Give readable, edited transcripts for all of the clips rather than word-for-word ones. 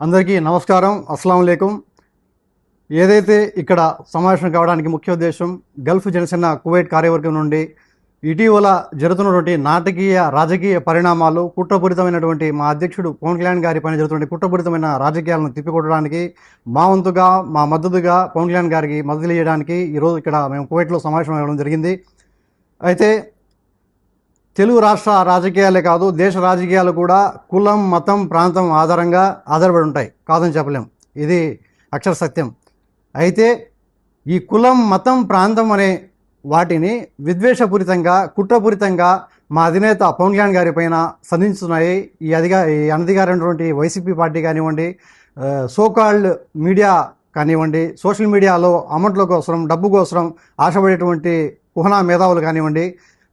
అందరికీ నమస్కారం. అస్సలాము అలైకుం. ఏదైతే ఇక్కడ సమావేశం కావడానికి ముఖ్య ఉద్దేశం గల్ఫ్ జనసేన కువైట్ కార్యవర్గం నుండి ఇటీవల జరుగుతున్నటువంటి నాటకీయ రాజకీయ పరిణామాలు, కుట్రపూరితమైనటువంటి మా అధ్యక్షుడు పవన్ కళ్యాణ్ గారి పైన జరుగుతున్నటువంటి కుట్రపూరితమైన రాజకీయాలను తిప్పికొట్టడానికి మా వంతుగా మా మద్దతుగా పవన్ కళ్యాణ్ గారికి మద్దతు ఇవ్వడానికి ఈరోజు ఇక్కడ మేము కువైట్లో సమావేశం అవ్వడం జరిగింది. అయితే తెలుగు రాష్ట్ర రాజకీయాలే కాదు, దేశ రాజకీయాలు కూడా కులం, మతం, ప్రాంతం ఆధారంగా ఆధారపడి ఉంటాయి, కాదని చెప్పలేం. ఇది అక్షర సత్యం. అయితే ఈ కులం, మతం, ప్రాంతం అనే వాటిని విద్వేషపూరితంగా, కుట్రపూరితంగా మా అధినేత పవన్ కళ్యాణ్ గారి పైన సంధించుతున్నాయి ఈ అనధికారైనటువంటి వైసీపీ పార్టీ కానివ్వండి, సోకాల్డ్ మీడియా కానివ్వండి, సోషల్ మీడియాలో అమౌంట్ల కోసం, డబ్బు కోసం ఆశపడేటువంటి కుహనా మేధావులు కానివ్వండి,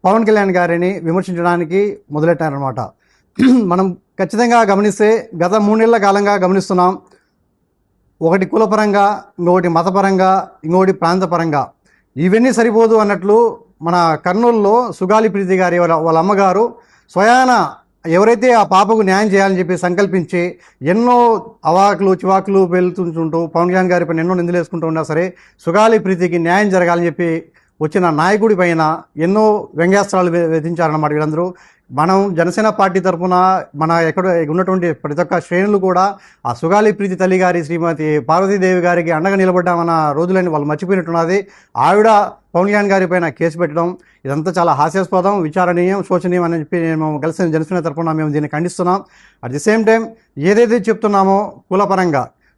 పవన్ కళ్యాణ్ గారిని విమర్శించడానికి మొదలెట్టారనమాట. మనం ఖచ్చితంగా గమనిస్తే గత 3 నెలల కాలంగా గమనిస్తున్నాం. ఒకటి కులపరంగా, ఇంకొకటి మతపరంగా, ఇంకొకటి ప్రాంతపరంగా. ఇవన్నీ సరిపోదు అన్నట్లు మన కర్నూలులో సుగాలి ప్రీతి గారి వాళ్ళ అమ్మగారు స్వయాన ఎవరైతే ఆ పాపకు న్యాయం చేయాలని చెప్పి సంకల్పించి ఎన్నో అవాకులు చివాకులు వెళ్తుంటూ పవన్ కళ్యాణ్ గారి పైన ఎన్నో నిందలు వేసుకుంటూ ఉన్నా సరే సుగాలి ప్రీతికి న్యాయం జరగాలని చెప్పి వచ్చిన నాయకుడి పైన ఎన్నో వ్యంగ్యాస్త్రాలు విధించారన్నమాట వీళ్ళందరూ. మనం జనసేన పార్టీ తరఫున మన ఎక్కడ ఉన్నటువంటి ప్రతి ఒక్క శ్రేణులు కూడా ఆ సుగాలి ప్రీతి తల్లి గారి శ్రీమతి పార్వతీదేవి గారికి అండగా నిలబడ్డామన్న రోజులని వాళ్ళు మర్చిపోయినట్టున్నది. ఆవిడ పవన్ కళ్యాణ్ గారి పైన కేసు పెట్టడం ఇదంతా చాలా హాస్యాస్పదం, విచారణీయం, శోచనీయం అని చెప్పి మేము కలిసి జనసేన తరఫున మేము దీన్ని ఖండిస్తున్నాం. అట్ ది సేమ్ టైం ఏదైతే చెప్తున్నామో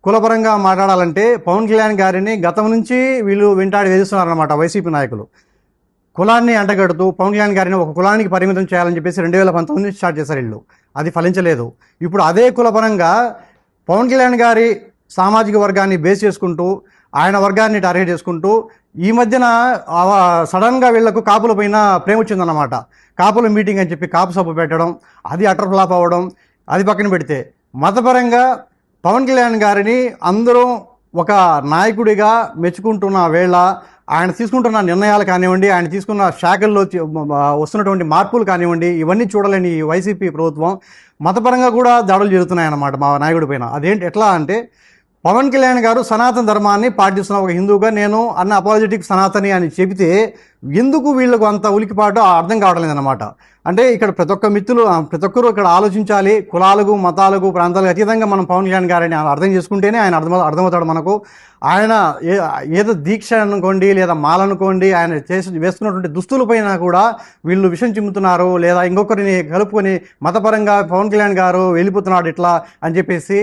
కులపరంగా మాట్లాడాలంటే పవన్ కళ్యాణ్ గారిని గతం నుంచి వీళ్ళు వెంటాడి వేధిస్తున్నారన్నమాట వైసీపీ నాయకులు. కులాన్ని అంటగడుతూ పవన్ కళ్యాణ్ గారిని ఒక కులానికి పరిమితం చేయాలని చెప్పేసి 2019 నుంచి స్టార్ట్ చేశారు వీళ్ళు. అది ఫలించలేదు. ఇప్పుడు అదే కులపరంగా పవన్ కళ్యాణ్ గారి సామాజిక వర్గాన్ని బేస్ చేసుకుంటూ, ఆయన వర్గాన్ని టార్గెట్ చేసుకుంటూ ఈ మధ్యన సడన్గా వీళ్లకు కాపుల పైన ప్రేమ వచ్చిందన్నమాట. కాపుల మీటింగ్ అని చెప్పి కాపు సభ పెట్టడం, అది అటర్ ఫ్లాప్ అవ్వడం. అది పక్కన పెడితే మతపరంగా పవన్ కళ్యాణ్ గారిని అందరూ ఒక నాయకుడిగా మెచ్చుకుంటున్న వేళ ఆయన తీసుకుంటున్న నిర్ణయాలు కానివ్వండి, ఆయన తీసుకున్న శాఖల్లో వస్తున్నటువంటి మార్పులు కానివ్వండి, ఇవన్నీ చూడలేని ఈ వైసీపీ ప్రభుత్వం మతపరంగా కూడా దాడులు జరుగుతున్నాయన్నమాట మా నాయకుడి పైన. అదేంటి ఎట్లా అంటే పవన్ కళ్యాణ్ గారు సనాతన ధర్మాన్ని పాటిస్తున్న ఒక హిందువుగా నేను అన్అపాలజెటిక్ సనాతని అని చెబితే ఎందుకు వీళ్ళకు అంత ఉలికిపాటు అర్థం కావడం లేదన్నమాట. అంటే ఇక్కడ ప్రతి ఒక్కరూ ఇక్కడ ఆలోచించాలి. కులాలకు, మతాలకు, ప్రాంతాలకు అతీతంగా మనం పవన్ కళ్యాణ్ గారిని అర్థం చేసుకుంటేనే ఆయన అర్థమవుతాడు మనకు. ఆయన ఏదో దీక్ష అనుకోండి, లేదా మాలనుకోండి, ఆయన వేస్తున్నటువంటి దుస్తులపైన కూడా వీళ్ళు విషం చిమ్ముతున్నారు, లేదా ఇంకొకరిని కలుపుకొని మతపరంగా పవన్ కళ్యాణ్ గారు వెళ్ళిపోతున్నాడు ఇట్లా అని చెప్పేసి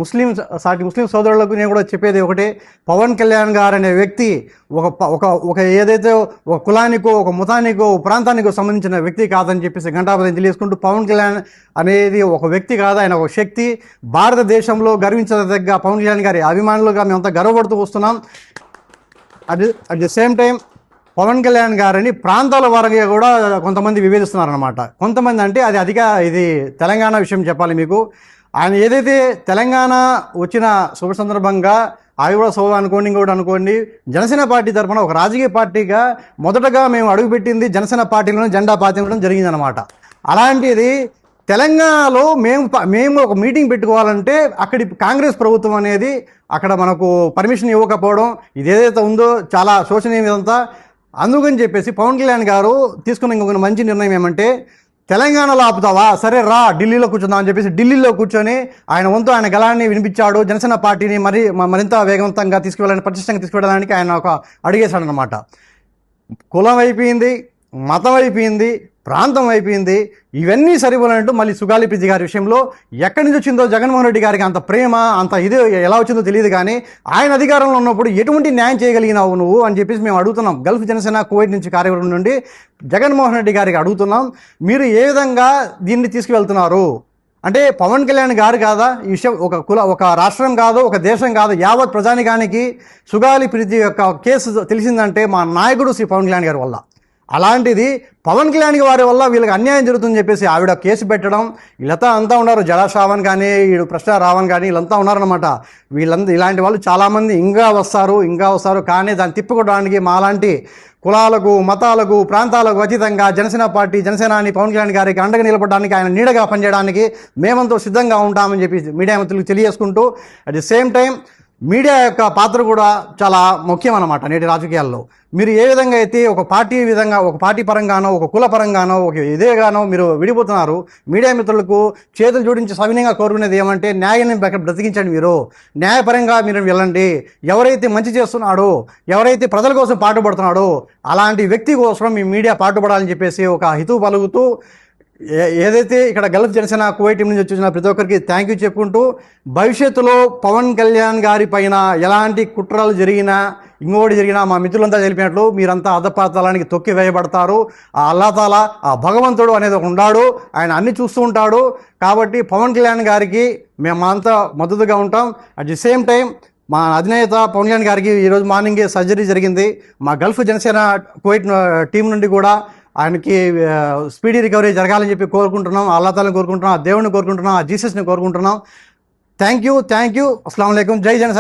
ముస్లిం సోదరులకు నేను కూడా చెప్పేది ఒకటే, పవన్ కళ్యాణ్ గారు అనే వ్యక్తి ఒక ఏదైతే ఒక కులానికో, ఒక మతానికో, ప్రాంతానికో సంబంధించిన వ్యక్తి కాదని చెప్పేసి ఘంటాపదం తెలియజేసుకుంటూ పవన్ కళ్యాణ్ అనేది ఒక వ్యక్తి కాదు, ఆయన ఒక శక్తి. భారతదేశంలో గర్వించదగ్గ పవన్ కళ్యాణ్ గారి అభిమానులుగా మేమంతా గర్వపడుతూ వస్తున్నాం. At the same time Pawan Kalyan గారిని ప్రాంతాల వారంగా కూడా కొంతమంది విభేదిస్తున్నారన్నమాట. కొంతమంది అంటే ఇది తెలంగాణ విషయం చెప్పాలి మీకు. ఆయన ఏదైతే తెలంగాణ వచ్చిన శుభ సందర్భంగా ఆవిడ సోద అనుకోండి, ఇంకోటి అనుకోండి, జనసేన పార్టీ తరఫున ఒక రాజకీయ పార్టీగా మొదటగా మేము అడుగుపెట్టింది జనసేన పార్టీలోనే జెండా పాతించడం జరిగిందనమాట. అలాంటిది తెలంగాణలో మేము ఒక మీటింగ్ పెట్టుకోవాలంటే అక్కడి కాంగ్రెస్ ప్రభుత్వం అనేది అక్కడ మనకు పర్మిషన్ ఇవ్వకపోవడం, ఇదేదైతే ఉందో చాలా శోచనీయం ఇదంతా. అందుకని చెప్పేసి పవన్ కళ్యాణ్ గారు తీసుకున్న ఇంకొక మంచి నిర్ణయం ఏమంటే, తెలంగాణలో ఆపుతావా, సరే రా ఢిల్లీలో కూర్చుందాం అని చెప్పేసి ఢిల్లీలో కూర్చొని ఆయన వంతు ఆయన గళాన్ని వినిపించాడు. జనసేన పార్టీని మరింత వేగవంతంగా పటిష్టంగా తీసుకువెళ్ళడానికి ఆయన ఒక అడిగేశాడనమాట. కులం అయిపోయింది, మతం అయిపోయింది, ప్రాంతం అయిపోయింది, ఇవన్నీ సరిపోలేనట్టు మళ్ళీ సుగాలి ప్రీతి గారి విషయంలో ఎక్కడి నుంచి వచ్చిందో జగన్మోహన్ రెడ్డి గారికి అంత ప్రేమ, అంత ఇది ఎలా వచ్చిందో తెలియదు. కానీ ఆయన అధికారంలో ఉన్నప్పుడు ఎటువంటి న్యాయం చేయగలిగినావు నువ్వు అని చెప్పేసి మేము అడుగుతున్నాం. గల్ఫ్ జనసేన కువైట్ నుంచి కార్యవర్గం నుండి జగన్మోహన్ రెడ్డి గారికి అడుగుతున్నాం, మీరు ఏ విధంగా దీన్ని తీసుకువెళ్తున్నారు అంటే పవన్ కళ్యాణ్ గారు కాదా ఈ విషయం, ఒక రాష్ట్రం కాదు, ఒక దేశం కాదు, యావత్ ప్రజానికానికి సుగాలి ప్రీతి యొక్క కేసు తెలిసిందంటే మా నాయకుడు శ్రీ పవన్ కళ్యాణ్ గారి వల్ల. అలాంటిది పవన్ కళ్యాణ్ వారి వల్ల వీళ్ళకి అన్యాయం జరుగుతుందని చెప్పేసి ఆవిడ కేసు పెట్టడం, వీళ్ళంతా అంతా ఉన్నారు. జలాశ్రావణ్ కానీ, ప్రశ్న రావణ్ కానీ, వీళ్ళంతా ఉన్నారనమాట. ఇలాంటి వాళ్ళు చాలామంది ఇంకా వస్తారు. కానీ దాన్ని తిప్పుకోవడానికి మాలాంటి కులాలకు, మతాలకు, ప్రాంతాలకు అతీతంగా జనసేనాని పవన్ కళ్యాణ్ గారికి అండగా నిలబడడానికి, ఆయన నీడగా పనిచేయడానికి మేమంతా సిద్ధంగా ఉంటామని చెప్పి మీడియా మిత్రులకు తెలియజేసుకుంటూ, at the same time media యొక్క పాత్ర కూడా చాలా ముఖ్యం అన్నమాట నేటి రాజకీయాల్లో. మీరు ఏ విధంగా అయితే ఒక పార్టీ పరంగానో, ఒక కుల పరంగానో, ఒక ఇదేగానో మీరు విడిపోతున్నారు, మీడియా మిత్రులకు చేతులు జోడించి సవినయంగా కోరుకునేది ఏమంటే న్యాయాన్ని బ్రతికించండి. మీరు న్యాయపరంగా మీరు వెళ్ళండి. ఎవరైతే మంచి చేస్తున్నాడో, ఎవరైతే ప్రజల కోసం పాటుపడుతున్నాడో అలాంటి వ్యక్తి కోసం మీ మీడియా పాటుపడాలని చెప్పేసి ఒక హితవు పలుకుతూ, ఏదైతే ఇక్కడ గల్ఫ్ జనసేన కువైట్ టీం నుంచి వచ్చిన ప్రతి ఒక్కరికి థ్యాంక్ యూ చెప్పుకుంటూ, భవిష్యత్తులో పవన్ కళ్యాణ్ గారి పైన ఎలాంటి కుట్రలు జరిగినా, ఇంకోటి జరిగినా మా మిత్రులంతా తెలిపినట్లు మీరంతా అధపాతాళానికి తొక్కి వేయబడతారు. ఆ అల్లాతాలా, ఆ భగవంతుడు అనేది ఒక ఉన్నాడు, ఆయన అన్ని చూస్తూ ఉంటాడు. కాబట్టి పవన్ కళ్యాణ్ గారికి మేమంతా మద్దతుగా ఉంటాం. అట్ ది సేమ్ టైం మా అధినేత పవన్ కళ్యాణ్ గారికి ఈరోజు మార్నింగే సర్జరీ జరిగింది. మా గల్ఫ్ జనసేన కువైట్ టీం నుండి కూడా ఆయనకి స్పీడీ రికవరీ జరగాలని చెప్పి కోరుకుంటున్నాం. అల్లాతాలను కోరుకుంటున్నాం, ఆ దేవుడిని కోరుకుంటున్నాం, ఆ జీసస్ని కోరుకుంటున్నాం. Thank you. అస్సలాము అలైకుం. జై జనసేన.